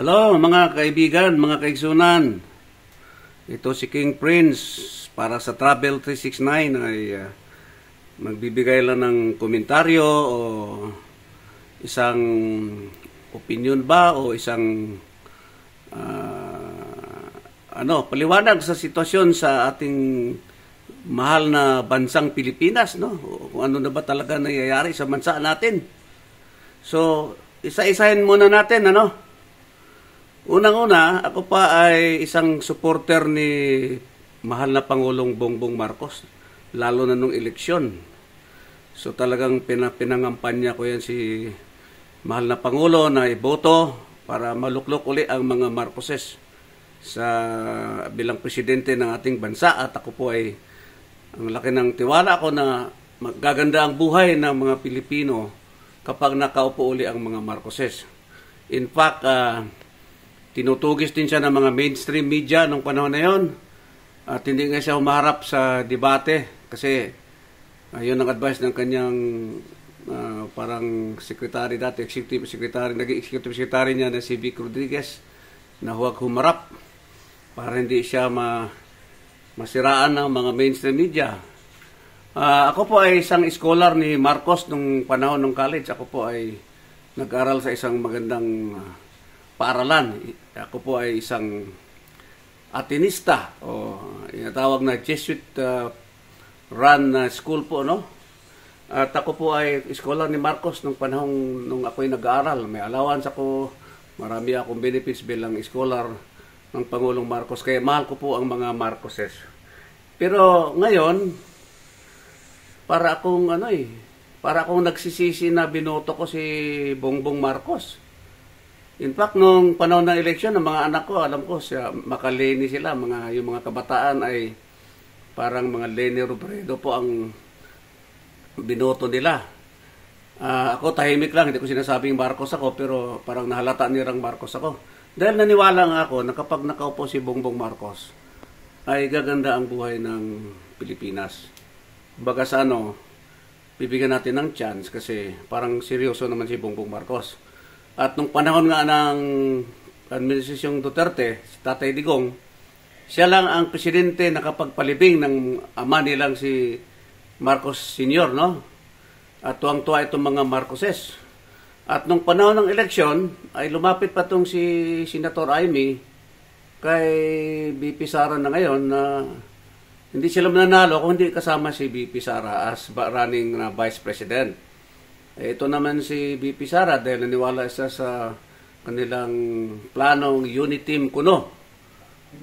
Hello mga kaibigan, mga kaigsunan. Ito si King Prince para sa Travel 369 ay magbibigay lang ng komentaryo o isang opinion ba o isang paliwanag sa sitwasyon sa ating mahal na bansang Pilipinas, no? O kung ano na ba talaga nangyayari sa bansa natin. So, isa-isahin muna natin, Unang-una, ako pa ay isang supporter ni mahal na Pangulong Bongbong Marcos, lalo na nung eleksyon. So talagang pinangampanya ko yan si mahal na Pangulo na iboto para maluklok uli ang mga Marcoses sa bilang presidente ng ating bansa. At ako po ay ang laki ng tiwala ko na magaganda ang buhay ng mga Pilipino kapag nakaupo uli ang mga Marcoses. In fact, tinutugis din siya ng mga mainstream media nung panahon na yon. At hindi nga siya humaharap sa debate kasi yun ang advice ng kanyang parang secretary dati, executive secretary, naging executive secretary niya na si Vic Rodriguez na huwag humarap para hindi siya masiraan ng mga mainstream media. Ako po ay isang scholar ni Marcos nung panahon ng college. Ako po ay nag-aral sa isang magandang paaralan. Ako po ay isang Atenista o inatawag na Jesuit run school po, no? At ako po ay scholar ni Marcos nung panahon nung ako'y nag-aaral. May allowance ako, marami akong benefits bilang scholar ng Pangulong Marcos. Kaya mahal ko po ang mga Marcoses. Pero ngayon, para akong nagsisisi na binoto ko si Bongbong Marcos. In fact, nung panahon ng eleksyon, ng mga anak ko, alam ko, makaleni sila. Yung mga kabataan ay parang mga Leni Robredo po ang binoto nila. Ako tahimik lang, hindi ko sinasabing Marcos ako, pero parang nahalata nirang Marcos ako. Dahil naniwala nga ako na kapag nakaupo si Bongbong Marcos, ay gaganda ang buhay ng Pilipinas. Baga sa bibigyan natin ng chance kasi parang seryoso naman si Bongbong Marcos. At nung panahon nga ng administrasyong Duterte, si Tatay Digong, siya lang ang presidente na nakapagpalibing ng ama nilang si Marcos Sr., no? At tuwang-tuwa itong mga Marcoses. At nung panahon ng eleksyon, ay lumapit pa itong si Senator Amy kay BP Sara na ngayon na hindi sila mananalo kung hindi kasama si BP Sara as running na Vice President. Ito naman si BP Sara dahil naniwala siya sa kanilang planong unity team kuno.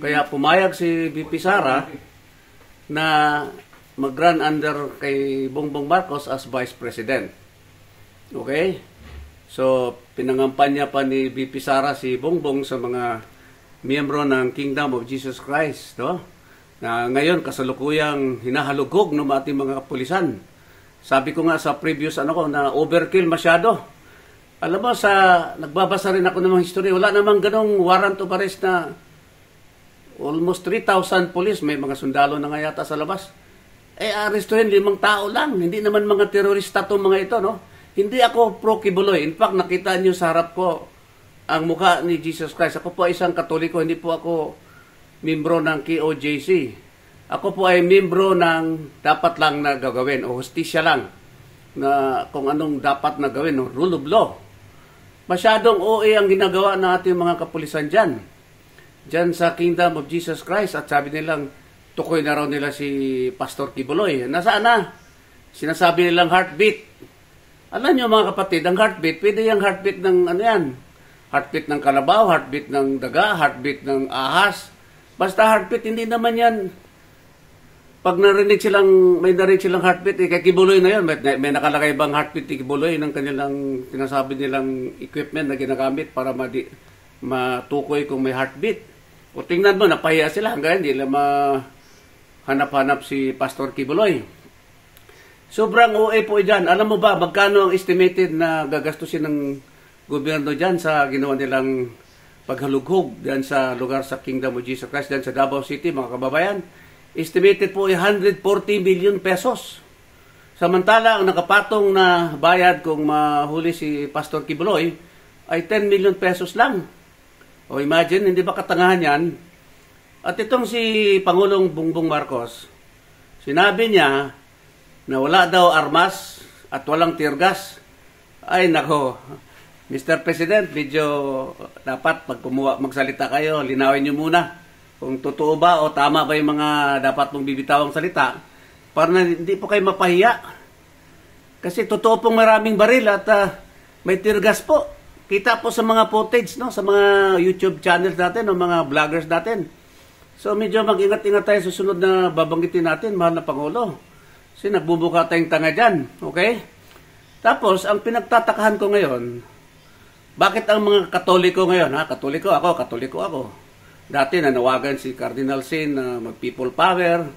Kaya pumayag si BP Sara na mag-run under kay Bongbong Marcos as Vice President. Okay? So, pinangampanya pa ni BP Sara si Bongbong sa mga miyembro ng Kingdom of Jesus Christ, no? Na ngayon kasalukuyang hinahalugog ng ating mga kapulisan. Sabi ko nga sa previous na overkill masyado. Alam mo, nagbabasa rin ako ng mga history, wala namang ganong warrant of arrest na almost 3,000 police, may mga sundalo na nga yata sa labas. Arestuhin 5 tao lang, hindi naman mga terorista itong mga ito, no? Hindi ako pro-Kibuloy. In fact, nakita niyo sa harap ko ang mukha ni Jesus Christ. Ako po ay isang Katoliko, hindi po ako membro ng KOJC. Ako po ay membro ng dapat lang na gagawin o hustisya lang na kung anong dapat na gawin, no? Rule of law. Masyadong OA ang ginagawa ng ating mga kapulisan dyan sa Kingdom of Jesus Christ. At sabi nilang, tukoy na raw nila si Pastor Kibuloy. Nasaan na? Sinasabi nilang heartbeat. Alam niyo mga kapatid, ang heartbeat, pwede yung heartbeat ng heartbeat ng kalabaw, heartbeat ng daga, heartbeat ng ahas. Basta heartbeat, hindi naman yan. Pag may narinig silang heartbeat, kay Kibuloy na yun. May nakalagay bang heartbeat ni Kibuloy ng kanilang sinasabi nilang equipment na ginagamit para matukoy kung may heartbeat. O tingnan mo, napahiya sila hanggang hindi nila mahanap-hanap si Pastor Kibuloy. Sobrang OA po dyan. Alam mo ba, magkano ang estimated na gagastusin ng gobyerno dyan sa ginawa nilang paghalughog dyan sa lugar sa Kingdom of Jesus Christ, dyan sa Davao City, mga kababayan? Estimated po ay 140 million pesos. Samantala, ang nakapatong na bayad kung mahuli si Pastor Kibuloy ay 10 million pesos lang. O imagine, hindi ba katangahan yan? At itong si Pangulong Bongbong Marcos, sinabi niya na wala daw armas at walang tear gas. Ay nako, Mr. President, medyo dapat pag magsalita kayo, linawin niyo muna kung totoo ba o tama ba yung mga dapat mong bibitawang salita para na hindi po kayo mapahiya. Kasi totoo pong maraming baril at may tear gas po. Kita po sa mga footage, no, sa mga YouTube channels natin o mga vloggers natin. So medyo mag-ingat-ingat tayo susunod na babanggitin natin, mahal na Pangulo. Kasi nagbubuka tayong tanga dyan, okay? Tapos, ang pinagtatakahan ko ngayon, bakit ang mga Katoliko ngayon, Katoliko ako. Dati nanawagan si Cardinal Sin na mag-people power,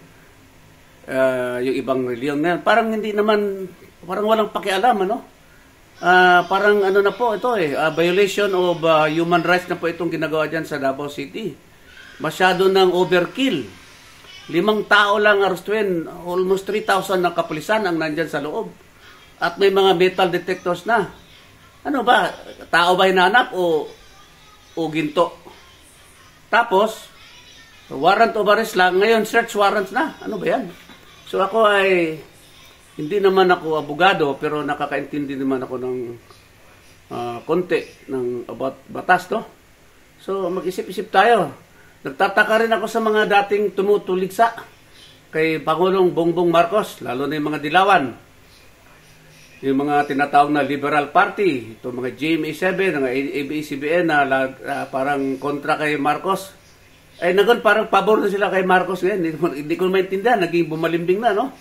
yung ibang reliyon ngayon. Parang hindi naman, parang walang pakialam, ano? Parang ano na po ito violation of human rights na po itong ginagawa dyan sa Davao City. Masyado ng overkill. 5 tao lang arestuin, almost 3,000 na kapulisan ang nandyan sa loob. At may mga metal detectors na. Ano ba? Tao ba hinanap o ginto? Tapos, warrant of arrest lang. Ngayon, search warrants na. Ano ba yan? So ako ay hindi naman ako abogado, pero nakakaintindi naman ako ng konti ng about batas, no? So, mag-isip-isip tayo. Nagtataka rin ako sa mga dating tumutuligsa kay Pangulong Bongbong Marcos, lalo na yung mga dilawan. Yung mga tinatawag na Liberal Party, itong mga GMA7, mga ABS-CBN na parang kontra kay Marcos. Ay, nagon, parang pabor na sila kay Marcos ngayon. Hindi ko maintindihan, naging bumalimbing na, no?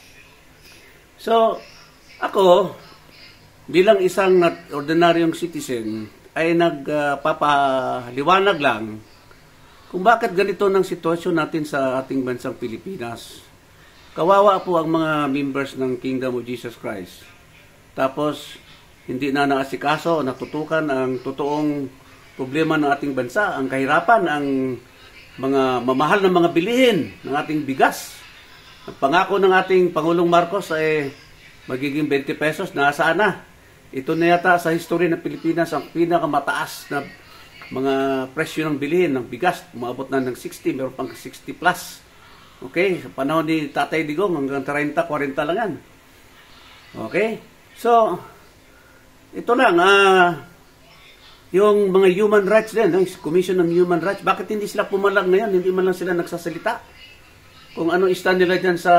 So, ako, bilang isang ordinaryong citizen, ay nagpapaliwanag lang kung bakit ganito ng sitwasyon natin sa ating bansang Pilipinas. Kawawa po ang mga members ng Kingdom of Jesus Christ. Tapos, hindi na naasikaso o natutukan ang totoong problema ng ating bansa, ang kahirapan, ang mga mamahal na mga bilihin ng ating bigas. Ang pangako ng ating Pangulong Marcos ay magiging 20 pesos. Nasaan na? Ito na yata sa history ng Pilipinas ang pinakamataas na mga presyo ng bilihin ng bigas. Umabot na ng 60, meron pang 60 plus. Okay? Sa panahon ni Tatay Digong, hanggang 30, 40 lang yan. Okay? So, ito lang, yung mga human rights din, Commission on Human Rights, bakit hindi sila pumalag ngayon? Hindi man lang sila nagsasalita. Kung ano stand nila dyan sa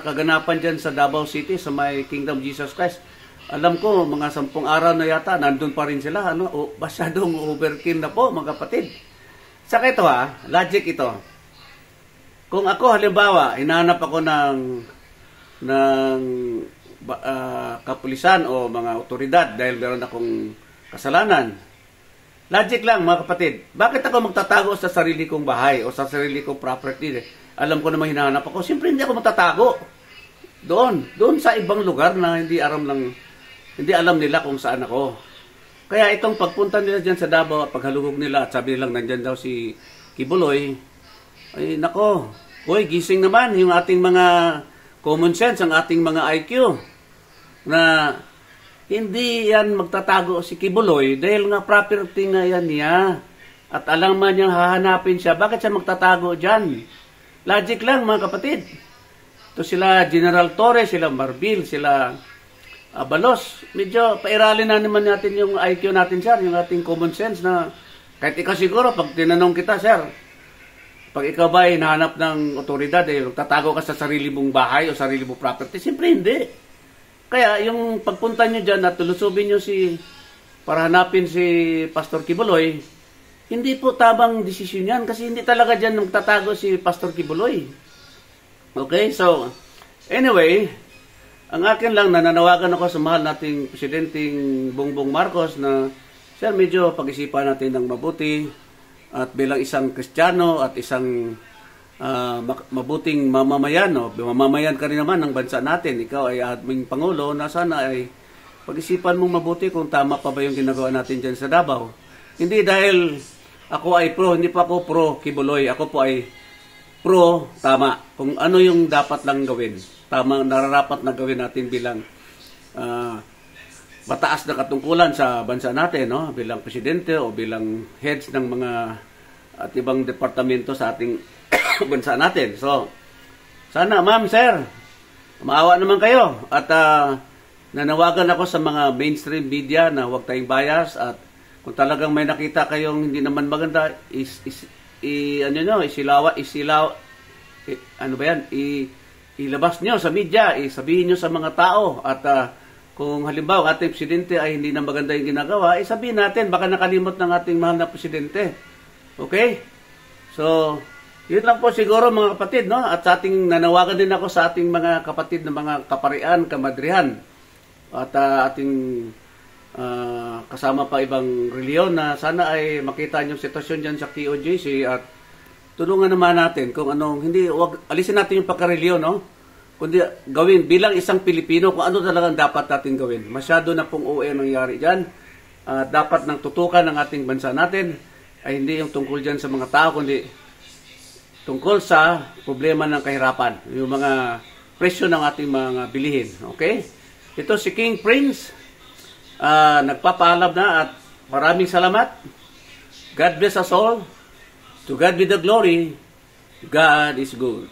kaganapan dyan sa Davao City, sa may Kingdom Jesus Christ. Alam ko, mga 10 araw na yata, nandun pa rin sila. Masyadong overkill na po, mga kapatid. Saka ito logic ito. Kung ako, halimbawa, hinahanap ako ng kapulisan o mga otoridad dahil meron akong kasalanan. Logic lang, mga kapatid. Bakit ako magtatago sa sarili kong bahay o sa sarili kong property? Alam ko naman hinahanap ako. Siyempre hindi ako magtatago. Doon sa ibang lugar na hindi alam nila kung saan ako. Kaya itong pagpunta nila dyan sa Davao at paghalugog nila at sabi nilang nandyan daw si Kibuloy, ay nako, gising naman yung ating mga common sense, ang ating mga IQ, na hindi yan magtatago si Kibuloy dahil nga property nga yan niya. At alam man niyang hahanapin siya, bakit siya magtatago dyan? Logic lang, mga kapatid. Ito sila General Torres, sila Marbil, sila Abalos. Medyo pairalin na naman natin yung IQ natin, sir, yung ating common sense na kahit ikaw siguro, pag tinanong kita, sir, pag ikaw ba ay nahanap ng otoridad, tatago ka sa sarili mong bahay o sarili mong property, siyempre hindi. Kaya yung pagpunta nyo dyan at tulusubin nyo para hanapin si Pastor Kibuloy, hindi po tamang desisyon yan kasi hindi talaga dyan magtatago si Pastor Kibuloy. Okay, so anyway, ang akin lang, nananawagan ako sa mahal nating Presidenteng Bongbong Marcos na, sir, medyo pag-isipan natin ng mabuti at bilang isang Kristiyano at isang mabuting mamamayan, mamamayan ka rin naman ng bansa natin. Ikaw ay aming Pangulo na sana ay pag-isipan mong mabuti kung tama pa ba yung ginagawa natin dyan sa Davao. Hindi dahil ako ay hindi pa ako pro Kibuloy, ako po ay pro tama. Kung ano yung dapat lang gawin, tama, nararapat na gawin natin bilang mataas na katungkulan sa bansa natin, no? Bilang presidente o bilang heads ng mga at ibang departamento sa ating bansa natin. So, sana ma'am, sir, maawa naman kayo at nanawagan ako sa mga mainstream media na huwag tayong bias at kung talagang may nakita kayong hindi naman maganda, ilabas nyo sa media, sabihin nyo sa mga tao at kung halimbawa ating presidente ay hindi na maganda yung ginagawa, sabihin natin, baka nakalimot ng ating mahal na presidente. Okay? So, yun lang po siguro mga kapatid, no? At sa ating nanawagan din ako sa ating mga kapatid na mga kaparian, kamadrihan at ating kasama pa ibang reliyon na sana ay makita yung sitwasyon dyan sa QOJC at tulungan naman natin kung anong, alisin natin yung pagka-reliyon, no? Kundi gawin bilang isang Pilipino kung ano talagang dapat natin gawin. Masyado na pong OA nangyari dyan. Dapat nang tutukan ng ating bansa natin ay hindi yung tungkol dyan sa mga tao, kundi tungkol sa problema ng kahirapan. Yung mga presyo ng ating mga bilihin. Okay? Ito si King Prince. Nagpapaalam na at maraming salamat. God bless us all. To God be the glory. God is good.